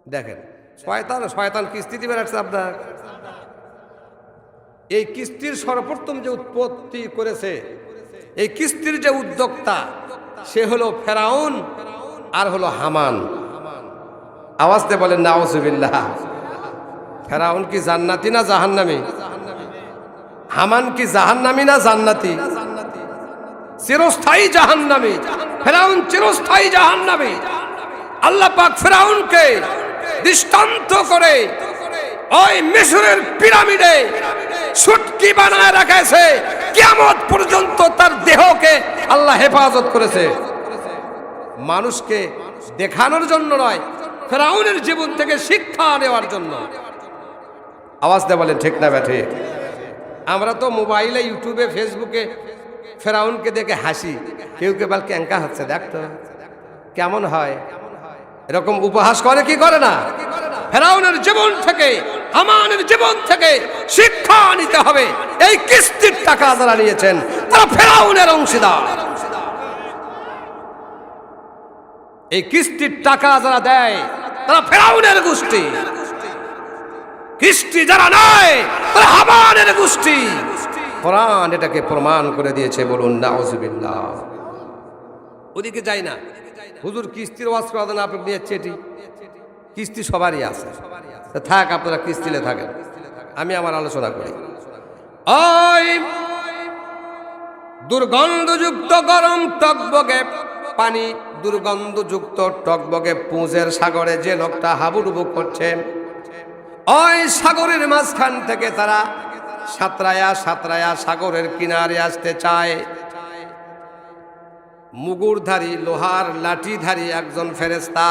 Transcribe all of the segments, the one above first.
দেখেন শয়তান শয়তান কিস্তি দিবে রাখছে আপনার। এই কিস্তির সর্বপ্রথম যে উৎপত্তি করেছে, এই কিস্তির যে উদ্যোক্তা, সে হলো ফেরাউন আর হলো হামান। আওয়াজতে বলেন নাউজুবিল্লাহ। ফেরাউন কি জান্নাতি না জাহান্নামী? হামান কি জাহান্নামী না জান্নাতি? চিরস্থায়ী জাহান্নামী। ফেরাউন চিরস্থায়ী জাহান্নামী। আল্লাহ পাক ফেরাউনকে দৃষ্টান্ত করে ওই মিশরের পিরামিডে সুটকি বানায় রাখেছে, কিয়ামত পর্যন্ত তার দেহকে আল্লাহ হেফাজত করেছে। মানুষকে দেখানোর জন্য নয়, ফেরাউনের জীবন থেকে শিক্ষা নেওয়ার জন্য। আওয়াজ দিয়ে বলেন ঠিক না ব্যাঠে? আমরা তো মোবাইলে, ইউটিউবে, ফেসবুকে ফেরাউনকে দেখে হাসি, কেউ কে বল ক্যাঙ্কা হচ্ছে, দেখতো কেমন হয়, এরকম উপহাস করে কি করে না? ফেরাউনের জীবন থেকে, হামানের জীবন থেকে শিক্ষা নিতে হবে। এই কিস্তির টাকা যারা নিয়েছেন তারা ফেরাউনের অংশীদার। এই কিস্তির টাকা যারা দেয় তারা ফেরাউনের গোষ্ঠী। কিস্তি যারা নেয় তারা হামানের গোষ্ঠী। কোরআন এটাকে প্রমাণ করে দিয়েছে, বলুন নাউজুবিল্লাহ। ওদিকে যাই না, হুজুর কিস্তির ওয়াজ করা দেন, আপনি নিয়ে চেটি। কিস্তি সবারই আছে, থাক, আপনারা কিস্তিলে থাকেন, আমি আমার আলোচনা করি। ওই দুর্গন্ধযুক্ত গরম টকবগে পানি, দুর্গন্ধযুক্ত টকবগে পুঁজের সাগরে যে লোকটা হাবুডুবু করছে, ওই সাগরের মাঝখান থেকে তারা সাঁতরায়া সাঁতরায়া সাগরের কিনারে আসতে চায়। মুগুরধারী, লোহার লাঠিধারী একজন ফেরেশতা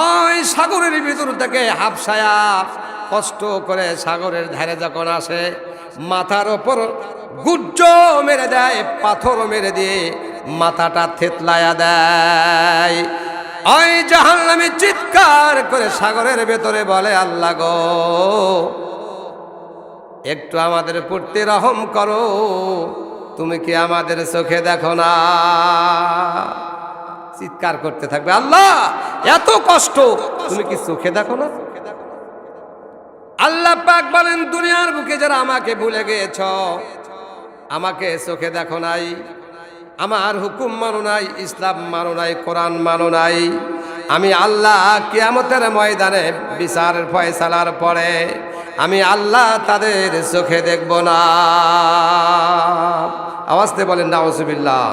ওই সাগরের ভিতর থেকে হাফসায়া কষ্ট করে সাগরের ধারে যখন আসে, মাথার ওপর গুজ্জ মেরে দেয়, পাথর মেরে দিয়ে মাথাটা থেতলায়া দেয়। ওই জাহান্নামী চিৎকার করে সাগরের ভেতরে বলে, আল্লাহ গো, একটু আমাদের প্রতি রহম করো, তুমি কি আমাদের চোখে দেখো না? চিৎকার করতে থাকবে, আল্লাহ এত কষ্ট, তুমি কি চোখে দেখো না? আল্লাহ পাক বলেন, দুনিয়ার বুকে যারা আমাকে ভুলে গিয়েছ, আমাকে চোখে দেখো নাই, আমার হুকুম মানো নাই, ইসলাম মানো নাই, কোরআন মানো নাই, আমি আল্লাহ কিয়ামতের ময়দানে বিচারের ফয়সালার পরে আমি আল্লাহ তাদের চোখে দেখব না। আওয়াজতে বলেন নাউজুবিল্লাহ।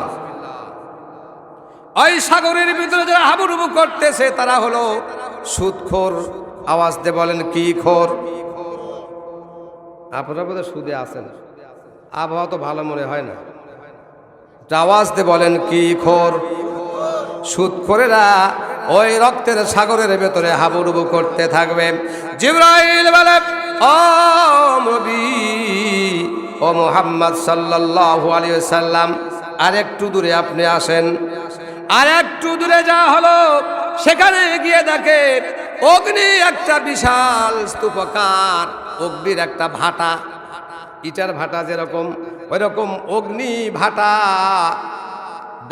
ওই সাগরের ভিতরে যারা হাবুডুবু করতেছে তারা হলো সুদখোর। আওয়াজতে বলেন কি খোর? আপনারা বোধহয় সুদে আছেন, আবহাওয়া তো ভালো মনে হয় না। আওয়াজতে বলেন কি খোর? সুদখোরেরা ওই রক্তের সাগরের ভেতরে হাবুডুবু করতে থাকবে। জিবরাইল বলে, ও নবী, ও মুহাম্মদ সাল্লাল্লাহু আলাইহি ওয়াসাল্লাম, আর একটু দূরে আপনি আসেন। আর একটু দূরে যা হলো, সেখানে গিয়ে দেখে অগ্নি একটা বিশাল স্তূপকার, অগ্নির একটা ভাটা, ইটার ভাটা যেরকম, ওই রকম অগ্নি ভাটা,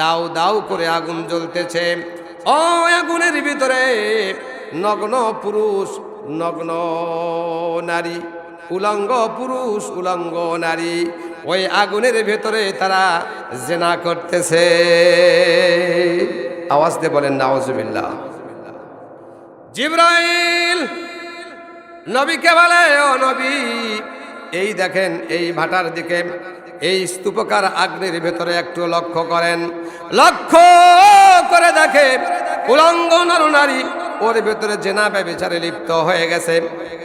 দাউ দাউ করে আগুন জ্বলতেছে। ও আগুনের ভিতরে নগ্ন পুরুষ, নগ্ন নারী, উলঙ্গ পুরুষ, উলঙ্গ নারী, ওই আগুনের ভেতরে তারা জিনা করতেছে। আওয়াজ দিয়ে বলেন নাউজুবিল্লাহ। জিবরাইল নবীকে বলে, ও নবী, এই দেখেন এই ভাটার দিকে, এই স্তূপকার আগ্নির ভেতরে একটু লক্ষ্য করেন। লক্ষ্য করে দেখে উলঙ্গ নরনারী ওর ভেতরে জেনা ব্যভিচারে লিপ্ত হয়ে গেছে।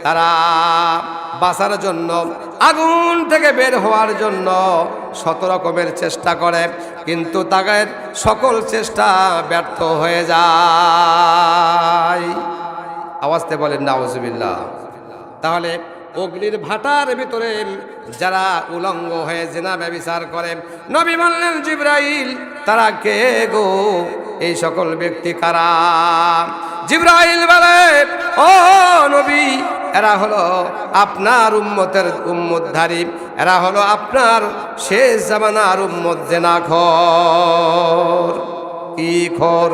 তারা বাঁচার জন্য, আগুন থেকে বের হওয়ার জন্য শত রকমের চেষ্টা করে, কিন্তু তাদের সকল চেষ্টা ব্যর্থ হয়ে যায়। আওয়াজতে বলেন নাউজুবিল্লাহ। তাহলে অগ্নির ভাটার ভিতরে যারা উলঙ্গ হয়ে জিনা ব্যভিচার করে, নবী বললেন, জিবরাইল, তারা কে গো? এই সকল ব্যক্তি কারা? জিবরাইল বলে, ও নবী, এরা হলো আপনার উম্মতের উম্মতধারী, এরা হলো আপনার শেষ জামানার উম্মত জিনাখোর। কি খোর?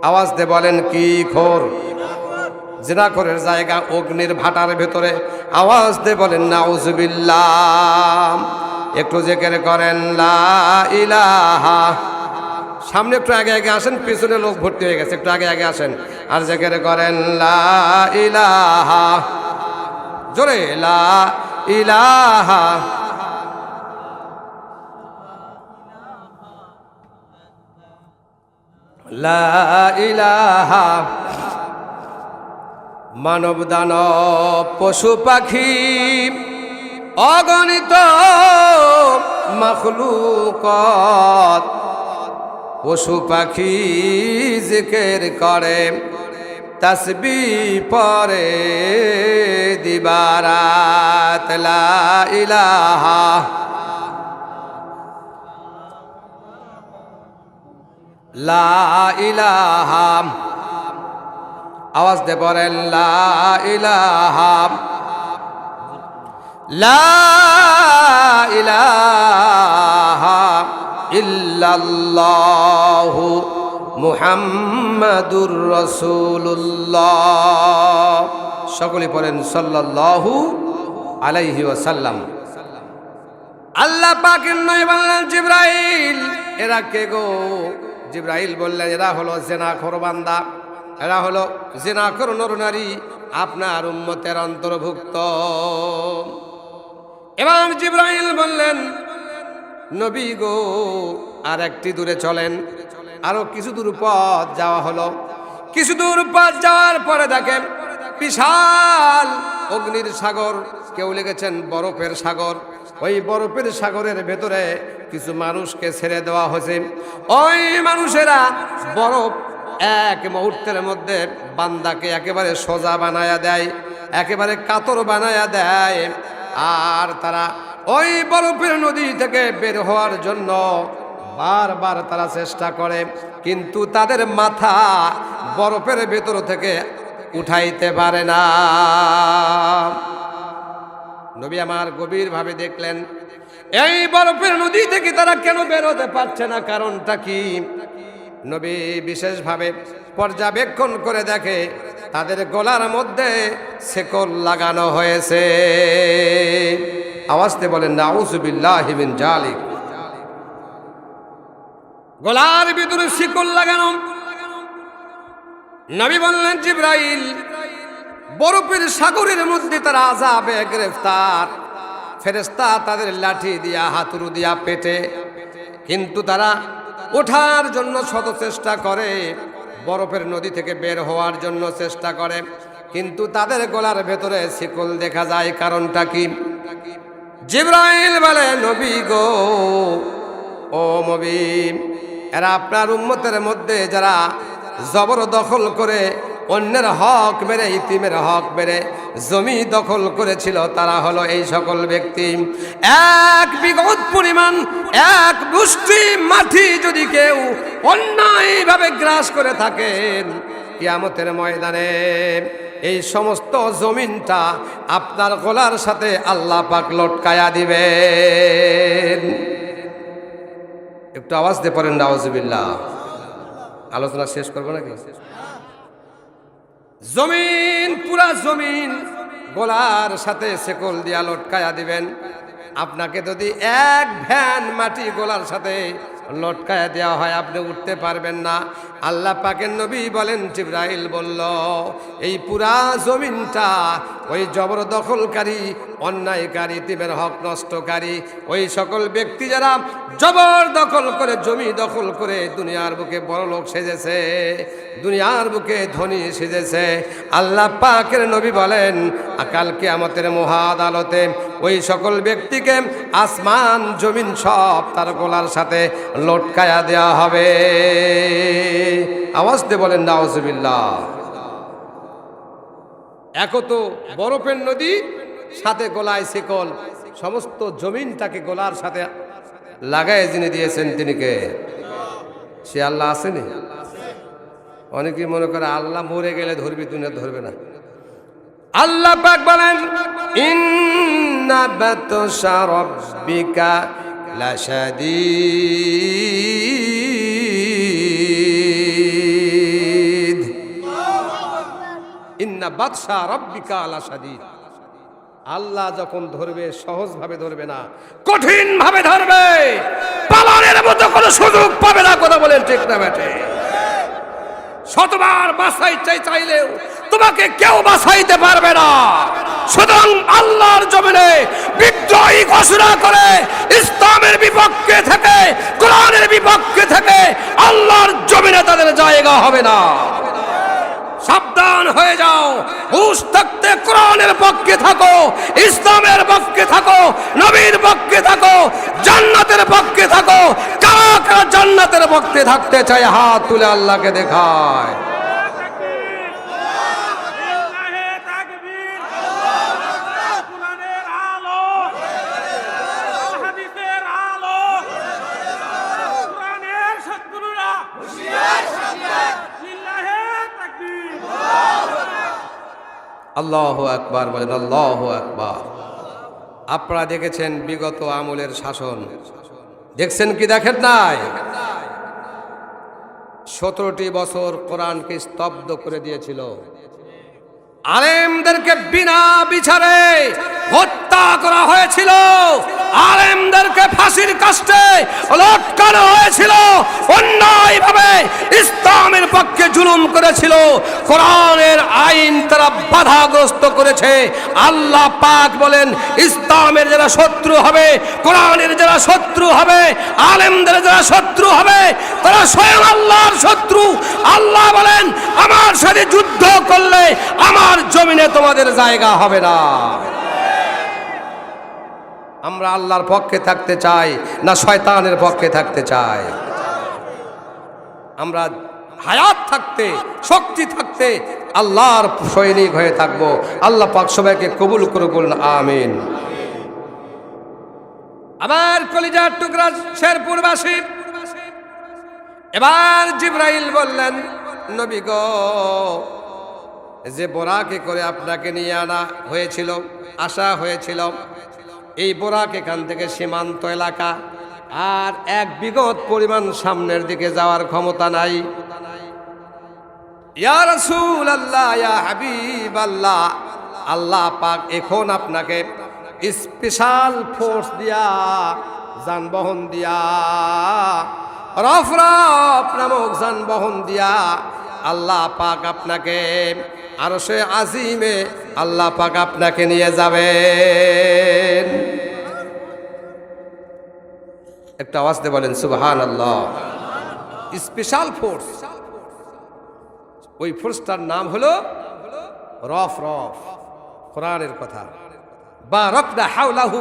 আওয়াজ দিয়ে বলেন কি খোর? জিনাখোরের জায়গা অগ্নির ভাটার ভেতরে। আওয়াজ দিয়ে বলেন নাউজুবিল্লাহ। একটু জিকির করেন লা ইলাহা। সামনে একটু আগে আগে আসেন, পিছনে লোক ভর্তি হয়ে গেছে, একটু আগে আগে আসেন আর জিকির করেন লা ইলাহা। জোরে লা ইলাহা। লা ইলাহা। মানব দানব পশু পাখি অগণিত মাখলুকাত পশু পাখি জিকির করে, তাসবিহ পড়ে দিবারাত। লা ইলাহা। লা ইলাহা। আওয়াজ দিয়ে বলেন লা ইলাহা। লা ইলাহা ইল্লাল্লাহু মুহাম্মাদুর রাসূলুল্লাহ। সকলে পড়েন সাল্লাল্লাহু আলাইহি ওয়াসাল্লাম। আল্লাহ পাকের নবী বললেন জিবরাইল, এরা কে গো? জিবরাইল বললেন এরা হলো জিনাখোর বান্দা, এরা হলো জিনাখোর নরনারী, আপনার উম্মতের অন্তর্ভুক্ত। এবার জিবরাইল বললেন নবী গো আর একটি দূরে চলেন। আরো কিছু দূর পথ যাওয়া হলো। কিছু দূর পথ যাওয়ার পরে দেখেন বিশাল অগ্নির সাগর, কেউ লিখেছেন বরফের সাগর। ওই বরফের সাগরের ভেতরে কিছু মানুষকে ছেড়ে দেওয়া হয়েছে। ওই মানুষেরা বরফ এক মুহূর্তের মধ্যে বান্দাকে একেবারে সোজা বানায়া দেয়, একেবারে কাতর বানায়া দেয়। আর তারা ওই বরফের নদী থেকে বের হওয়ার জন্য বারবার তারা চেষ্টা করে, কিন্তু তাদের মাথা বরফের ভেতর থেকে উঠাইতে পারে না। নবী আমার গভীরভাবে দেখলেন এই বরফের নদী থেকে তারা কেন বের হতে পারছে না, কারণটা কি? নবী বিশেষভাবে পর্যবেক্ষণ করে দেখে তাদের গলার মধ্যে শেকল লাগানো হয়েছে। আওয়াজতে বলেন নাউযুবিল্লাহি মিন জালিক। গলার ভিতরে শিকল লাগানো। নবী বললেন জিবরাইল, বরফের সাগরের মধ্যে তারা আযাবে গ্রেফতার। ফেরেশতা তাদের লাঠি দিয়া হাতুড়ি দিয়া পেটে, কিন্তু তারা ওঠার জন্য শত চেষ্টা করে, বরফের নদী থেকে বের হওয়ার জন্য চেষ্টা করে, কিন্তু তাদের গলার ভেতরে শিকল দেখা যায়। কারণটা কি? জিবরাইল বলে নবী গো, ও নবী, এরা আপনার উম্মতের মধ্যে যারা জবরদখল করে অন্যের হক মেরে, ইতিমের হক মেরে জমি দখল করেছিল, তারা হলো এই সকল ব্যক্তি। এক বিঘত পরিমাণ, এক মুষ্টি মাটি যদি কেউ অন্যায়ভাবে গ্রাস করে থাকেন, কিয়ামতের ময়দানে এই সমস্ত জমিনটা আপনার গলার সাথে আল্লাহ পাক লটকায়া দিবেন। একটু আওয়াজ দিয়ে পড়েন নাউযুবিল্লাহ। আলোচনা শেষ করবো নাকি? জমিন, পুরা জমিন গলার সাথে শেকল দিয়া লটকায়া দিবেন। আপনাকে যদি এক ভ্যান মাটি গলার সাথে লটকায়া দেওয়া হয়, আপনি উঠতে পারবেন না। আল্লাহ পাকের নবী বলেন, জিবরাইল বলল এই পুরা জমিনটা ওই জবরদখলকারী, অন্যায়কারী, ইতিমের হক নষ্টকারী, ওই সকল ব্যক্তি যারা জবরদখল করে, জমি দখল করে দুনিয়ার বুকে বড় লোক সেজেছে, দুনিয়ার বুকে ধনী সেজেছে। আল্লাহ পাকের নবী বলেন কাল কিয়ামতের মহা আদালতে ওই সকল ব্যক্তিকে আসমান জমিন সব তার গলার সাথে লটকায়া দেওয়া হবে। আওয়াজ দিয়ে বলেন নাউযুবিল্লাহ। এক তো বরফের নদী, সাথে গলায় শিকল, সমস্ত জমিনটাকে গলার সাথে লাগায় যিনি দিয়েছেন তিনি কে? সে আল্লাহ আসেনি? অনেকেই মনে করে আল্লাহ মরে গেলে ধরবি, দুনিয়া ধরবে না। আল্লাহ পাক বলেন ইন্না বাতশা রাব্বিকা লাশাদীদ। ইন্না বাতশা রাব্বিকা লাশাদীদ। আল্লাহ যখন ধরবে সহজভাবে ধরবে না, কঠিন ভাবে ধরবে, পালানোর মতো কোনো সুযোগ পাবে না। কথা বলেন ঠিক না বেটে? শতবার বাঁচাইতে চাইলেও তোমাকে কেউ বাঁচাইতে পারবে না। সুতরাং আল্লাহর জমিনে বিদ্রোহী ঘোষণা করে ইসলামের বিপক্ষে থেকে, কোরআনের বিপক্ষে থেকে আল্লাহর জমিনে তাদের জায়গা হবে না। সাবধান হয়ে যাও, হুঁশ থাকতে কোরআনের পক্ষে থাকো, ইসলামের পক্ষে থাকো, নবীর পক্ষে থাকো, জান্নাতের পক্ষে থাকো। কারা কারা জান্নাতের পক্ষে থাকতে চায় হাত তুলে আল্লাহকে দেখায়। আল্লাহু আকবার বলেন, আল্লাহু আকবার। আপনারা দেখেছেন বিগত আমলের শাসন, দেখছেন কি দেখেন নাই? 17টি বছর কোরআনকে স্তব্ধ করে দিয়েছিল। আলেমদেরকে বিনা বিচারে হত্যা করা হয়েছিল, আলেমদেরকে ফাঁসির কাস্টে লটকানো হয়েছিল, অন্যায়ভাবে ইসলামের পক্ষে জুলুম করেছিল, কোরআনের আইন তারা বাধাগ্রস্ত করেছে। আল্লাহ পাক বলেন, ইসলামের যারা শত্রু হবে, কোরআনের যারা শত্রু হবে, আলেমদের যারা শত্রু হবে, তারা স্বয়ং আল্লাহর শত্রু। আল্লাহ বলেন, আমার সাথে যুদ্ধ করলে আমার জমিনে তোমাদের জায়গা হবে না। আমরা আল্লাহর পক্ষে থাকতে চাই না শয়তানের পক্ষে থাকতে চাই? আমরা হায়াত থাকতে, শক্তি থাকতে আল্লাহর সৈনিক হয়ে থাকবো। আল্লাহ পাক সবাইকে কবুল করে বলুন আমিন। আমার কলিজার টুকরা শেরপুরবাসী, এবার জিবরাইল বললেন, নবী গো, যে বোরাকে করে আপনাকে নিয়ে আনা হয়েছিল, আসা হয়েছিল, এই বোরাক এখান থেকে সীমান্ত এলাকা, আর এক বিঘত পরিমাণ সামনের দিকে যাওয়ার ক্ষমতা নাই। ইয়া রাসূলুল্লাহ, ইয়া হাবিবাল্লাহ, আল্লাহ পাক এখন আপনাকে স্পেশাল ফোর্স দিয়া, যানবাহন দিয়া, রফরফ নামক যানবাহন দিয়া আল্লাহ পাক আপনাকে আরশে আজিমে আল্লাহ পাক আপনাকে নিয়ে যাবেন। একটা আওয়াজ দিয়ে বলেন সুবহানাল্লাহ। স্পেশাল ফোর্স, ওই ফোর্সটার নাম হলো রফরফ। কোরআনের কথা, বারাকনা হাওলাহু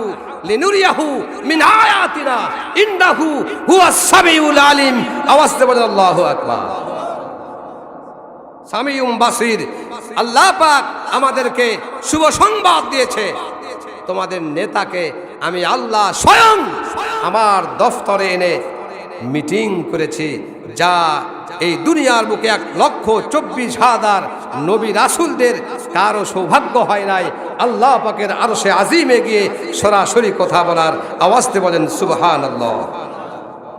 লিনুরিয়াহু মিন আয়াতিনা ইন্নাহু হুয়াস সামিউল আলিম। আওয়াজ দিয়ে বলেন আল্লাহু আকবার। সামিউম বাসির। আল্লাহ পাক আমাদেরকে শুভ সংবাদ দিয়েছে, তোমাদের নেতাকে আমি আল্লাহ স্বয়ং আমার দফতরে এনে মিটিং করেছি, যা এই দুনিয়ার বুকে 1,24,000 নবী রাসূলদের কারো সৌভাগ্য হয় নাই আল্লাহ পাকের আরশে আজিমে গিয়ে সরাসরি কথা বলার। আওয়াজ দিয়ে বলেন সুবহানাল্লাহ।